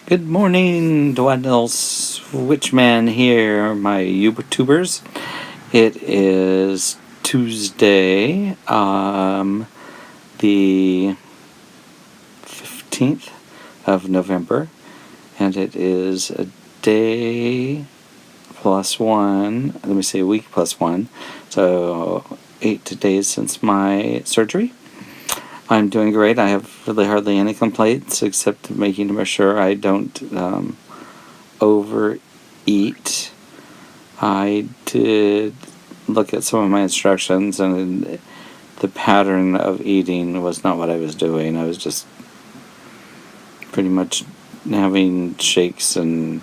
Good morning, DuodenalSwitchMan here, my YouTubers. It is Tuesday, the 15th of November, and it is a day plus one, let me say a week plus one, so 8 days since my surgery. I'm doing great. I have really hardly any complaints except making sure I don't overeat. I did look at some of my instructions, and the pattern of eating was not what I was doing. I was just pretty much having shakes and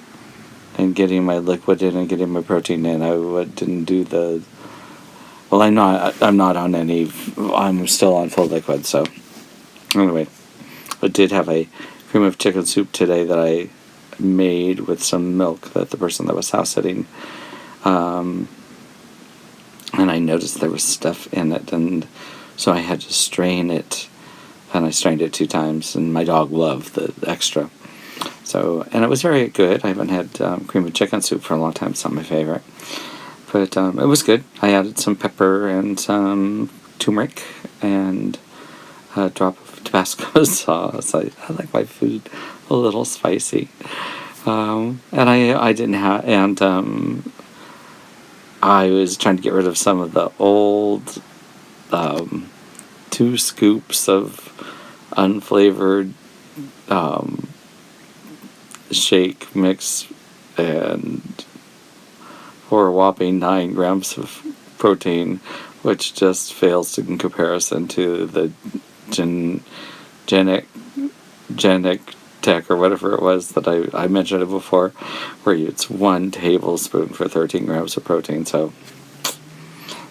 getting my liquid in and getting my protein in. I didn't do the... Well, I'm not on any... I'm still on full liquid, so... Anyway, I did have a cream of chicken soup today that I made with some milk that the person that was house sitting, and I noticed there was stuff in it, and so I had to strain it, and I strained it 2 times, and my dog loved the extra. So, and it was very good. I haven't had cream of chicken soup for a long time. It's not my favorite, but it was good. I added some pepper and some turmeric and a drop of Tabasco sauce. I like my food a little spicy. And I didn't have, and I was trying to get rid of some of the old 2 scoops of unflavored shake mix, and for a whopping 9 grams of protein, which just fails in comparison to the Genic Tech or whatever it was that I mentioned it before, where it's 1 tablespoon for 13 grams of protein. So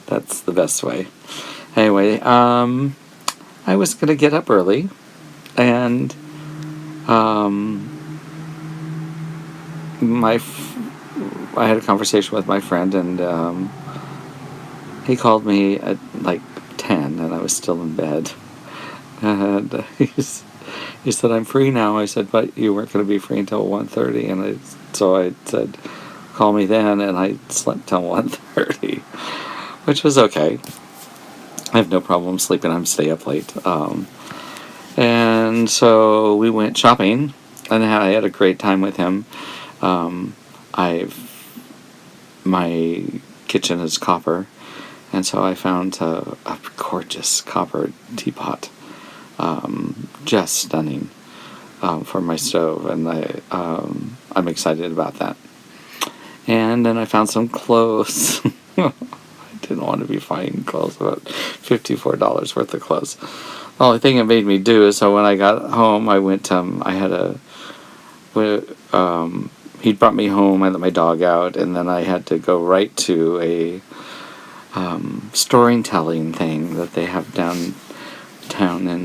that's the best way. Anyway, I was gonna get up early, and I had a conversation with my friend, and he called me at like 10, and I was still in bed. And he said, "I'm free now." I said, "But you weren't going to be free until 1:30, and so I said, "Call me then," and I slept till 1:30, which was okay. I have no problem sleeping. I'm stay up late. And so we went shopping, and I had a great time with him. My kitchen is copper, and so I found a gorgeous copper teapot. Just stunning for my stove, and I'm excited about that. And then I found some clothes. I didn't want to be buying clothes, about $54 worth of clothes. The only thing it made me do is, so when I got home, I went. He'd brought me home. I let my dog out, and then I had to go right to a storytelling thing that they have downtown in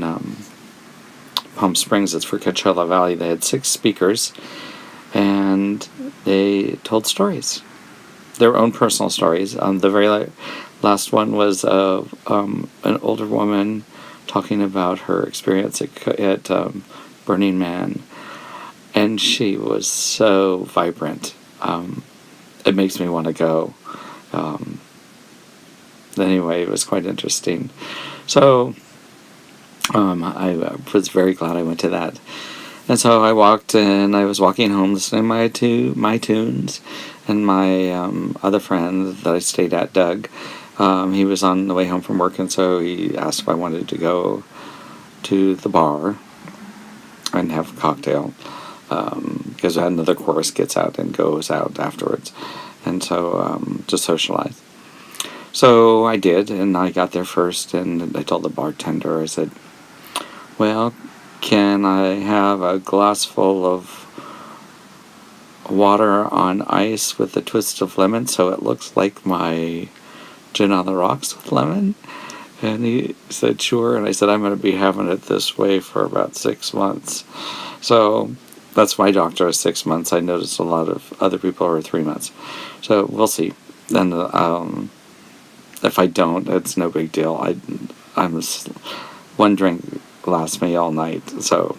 Palm Springs. It's for Coachella Valley. They had 6 speakers, and they told stories, their own personal stories. The very last one was an older woman talking about her experience at Burning Man, and she was so vibrant. It makes me want to go. Anyway, it was quite interesting. So I was very glad I went to that. And so I walked, and I was walking home listening to my tunes, and my other friend that I stayed at, Doug, he was on the way home from work, and so he asked if I wanted to go to the bar and have a cocktail, because another chorus gets out and goes out afterwards, and so to socialize. So I did, and I got there first, and I told the bartender, I said, "Well, can I have a glass full of water on ice with a twist of lemon so it looks like my gin on the rocks with lemon?" And he said, "Sure." And I said, "I'm going to be having it this way for about 6 months. So that's my doctor is 6 months. I noticed a lot of other people are 3 months. So we'll see. Then if I don't, it's no big deal. I'm 1 drink lasts me all night. So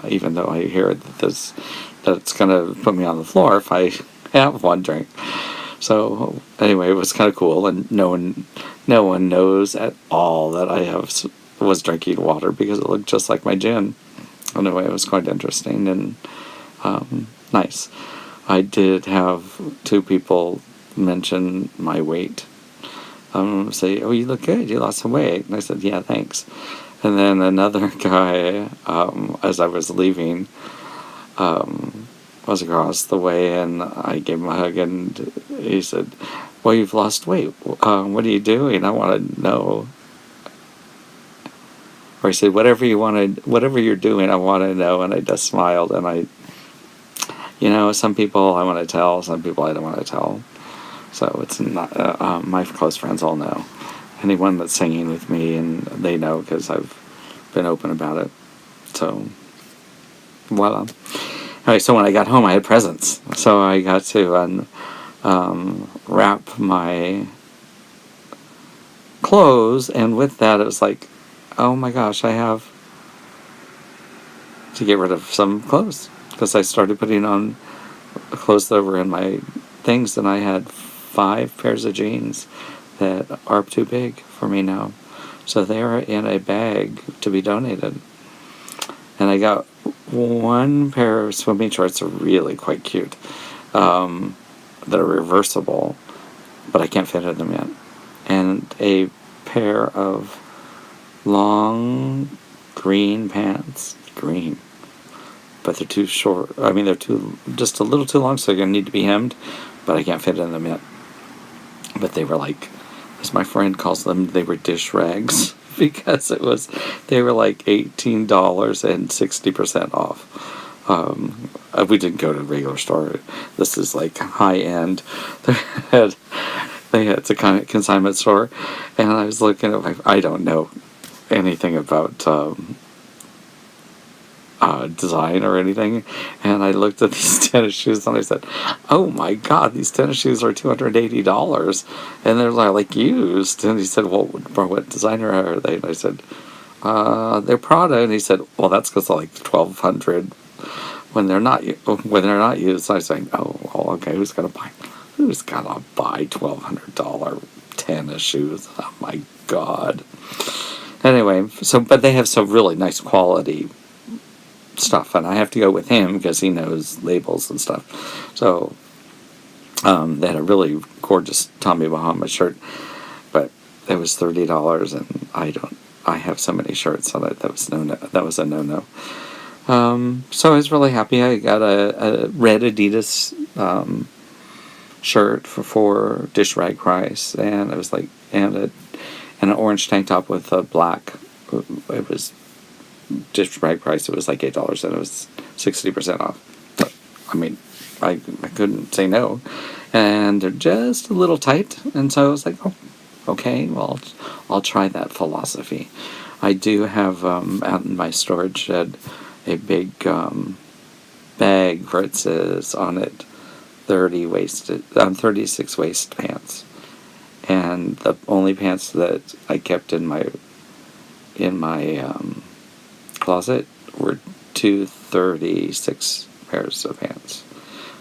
even though I hear that it's going to put me on the floor if I have one drink. So anyway, it was kind of cool, and no one knows at all that I was drinking water because it looked just like my gin. Anyway, it was quite interesting and nice. I did have 2 people mention my weight. Say, "Oh, you look good. You lost some weight." And I said, "Yeah, thanks." And then another guy, as I was leaving, was across the way, and I gave him a hug, and he said, "Well, you've lost weight. What are you doing? I want to know." Or he said, "Whatever you're doing, I want to know." And I just smiled, and some people I want to tell, some people I don't want to tell. So it's not, my close friends all know. Anyone that's singing with me, and they know because I've been open about it. So, voila. Alright, so when I got home, I had presents. So I got to wrap my clothes, and with that, it was like, oh my gosh, I have to get rid of some clothes. Because I started putting on clothes that were in my things, and I had 5 pairs of jeans that are too big for me now. So they are in a bag to be donated. And I got 1 pair of swimming shorts that are really quite cute. That are reversible, but I can't fit in them yet. And a pair of long green pants. Green. But they're too short. I mean, they're just a little too long, so they're going to need to be hemmed, but I can't fit in them yet. But they were like, as my friend calls them, they were dish rags, because they were like $18 and 60% off. We didn't go to a regular store. This is like high end. It's a kind of consignment store, and I was looking at, I don't know anything about design or anything, and I looked at these tennis shoes, and I said, "Oh my God, these tennis shoes are $280, and they're like used." And he said, "Well, what designer are they?" And I said, "They're Prada." And he said, "Well, that's because they're like $1,200 when they're not used." So I was saying, "Oh, well, okay, who's gonna buy $1,200 tennis shoes?" Oh my God. Anyway, but they have some really nice quality stuff, and I have to go with him because he knows labels and stuff. So they had a really gorgeous Tommy Bahama shirt, but it was $30, and I have so many shirts, so that was a no. So I was really happy. I got a red Adidas shirt for dish rag price, and it was like and an orange tank top with a black. It was dish rag price. It was like $8, and it was 60% off. But, I mean, I couldn't say no, and they're just a little tight, and so I was like, oh, okay, well, I'll try that philosophy. I do have out in my storage shed a big bag where it says on it 36 waist pants, and the only pants that I kept in my closet were 236 pairs of pants.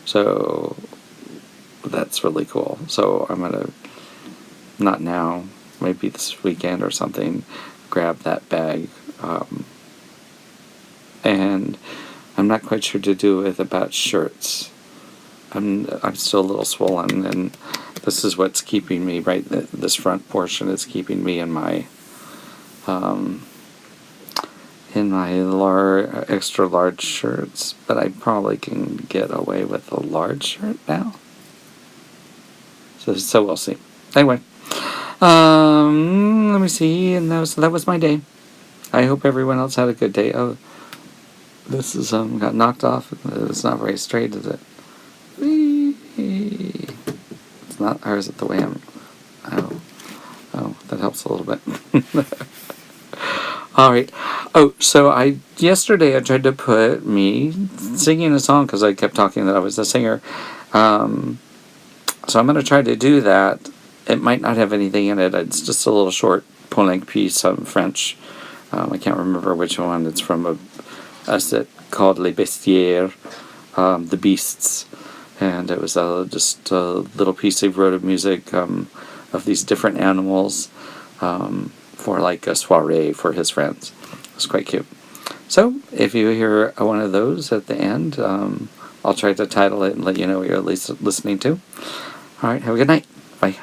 So that's really cool. So I'm gonna, not now, maybe this weekend or something, grab that bag. And I'm not quite sure to do with about shirts. I'm still a little swollen, and this is what's keeping me, right, this front portion is keeping me in my extra large shirts, but I probably can get away with a large shirt now. So we'll see. Anyway, let me see, and that was my day. I hope everyone else had a good day. Oh, this is got knocked off. It's not very straight, is it? It's not, or is it the way I'm? Oh, that helps a little bit. All right. Oh, so yesterday I tried to put me singing a song because I kept talking that I was a singer. So I'm going to try to do that. It might not have anything in it. It's just a little short full-length piece of French. I can't remember which one. It's from a a set called Les Bestiaires, the Beasts, and it was just a little piece he wrote of music of these different animals for like a soiree for his friends. It was quite cute. So if you hear one of those at the end, I'll try to title it and let you know what you're listening to. All right, have a good night. Bye.